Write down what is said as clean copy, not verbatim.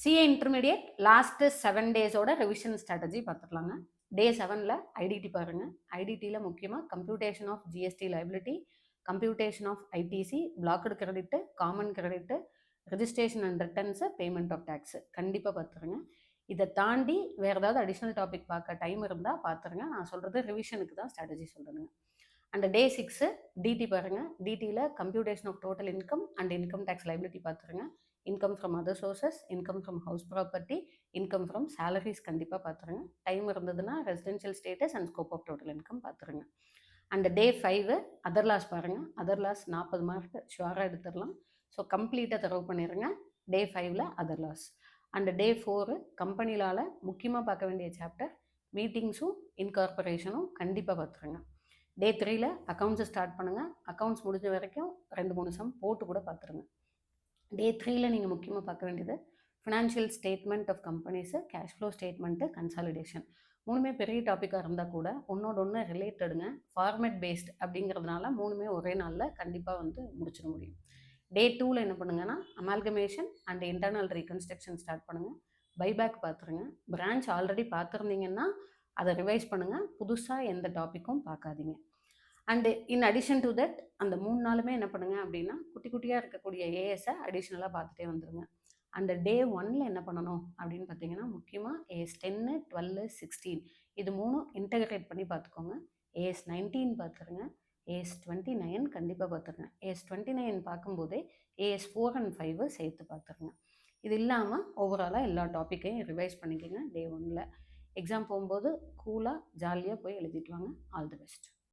CA intermediate last 7 டேஸோட revision strategy பார்த்துக்கலாங்க. Day 7ல் ஐடிடி பாருங்க. ஐடிடியில் முக்கியமாக computation of GST liability, computation of ITC, blocked credit, common credit, registration and returns, payment of tax கண்டிப்பாக பார்த்துருங்க. இதை தாண்டி வேறு ஏதாவது அடிஷ்னல் டாபிக் பார்க்க டைம் இருந்தால் பார்த்துருங்க. நான் சொல்கிறது ரிவிஷனுக்கு தான் ஸ்ட்ராட்டஜி சொல்கிறேங்க. அண்ட் டே 6 டிடி பாருங்கள். டிடியில் computation of total income and income tax liability பார்த்துருங்க. Income from other sources, income from house property, income from salaries கண்டிப்பாக பார்த்துருங்க. டைம் இருந்ததுன்னா residential status and scope of total income பார்த்துருங்க. And day 5 other loss பாருங்கள். Other loss 40 mark ஷுவராக எடுத்துடலாம். So கம்ப்ளீட்டாக தரவு பண்ணிடுங்க டே 5ல் அதர் லாஸ். அண்ட் டே 4 கம்பெனிலால் முக்கியமாக பார்க்க வேண்டிய சாப்டர் மீட்டிங்ஸும் இன்கார்பரேஷனும் கண்டிப்பாக பார்த்துருங்க. டே 3ல் அக்கௌண்ட்ஸை ஸ்டார்ட் பண்ணுங்கள். அக்கௌண்ட்ஸ் முடிஞ்ச வரைக்கும் 2-3 சம் போட்டு கூட பார்த்துருங்க. டே 3ல் நீங்கள் முக்கியமாக பார்க்க வேண்டியது financial statement of companies, cash flow statement, consolidation. மூணுமே பெரிய டாப்பிக்காக இருந்தால் கூட ஒன்றோட ஒன்று ரிலேட்டடுங்க. ஃபார்மேட் பேஸ்ட் அப்படிங்கிறதுனால மூணுமே ஒரே நாளில் கண்டிப்பாக முடிச்சிட முடியும். டே 2ல் என்ன பண்ணுங்கன்னா amalgamation and internal reconstruction start பண்ணுங்கள். பைபேக் பார்த்துருங்க. பிரான்ச் ஆல்ரெடி பார்த்துருந்தீங்கன்னா அதை ரிவைஸ் பண்ணுங்கள். புதுசாக எந்த டாப்பிக்கும் பார்க்காதீங்க. And in addition to that அந்த 3 நாளுமே என்ன பண்ணுங்க அப்படின்னா குட்டி குட்டியாக இருக்கக்கூடிய ஏஎஸை அடிஷ்னலாக பார்த்துட்டே வந்துடுங்க. அந்த டே 1ல் என்ன பண்ணணும் அப்படின்னு பார்த்தீங்கன்னா முக்கியமாக ஏஎஸ் 10, 12, 16 இது 3 இன்டகிரேட் பண்ணி பார்த்துக்கோங்க. ஏஎஸ் 19 பார்த்துருங்க. ஏஎஸ் 29 கண்டிப்பாக பார்த்துருங்க. ஏஎஸ் 29 பார்க்கும்போதே ஏஎஸ் 4 and 5 சேர்த்து பார்த்துருங்க. இது இல்லாமல் ஓவராலாக எல்லா டாப்பிக்கையும் ரிவைஸ் பண்ணிக்கோங்க. டே 1ல் எக்ஸாம் போகும்போது கூலாக ஜாலியாக போய் எழுதிட்டு வாங்க. All the best.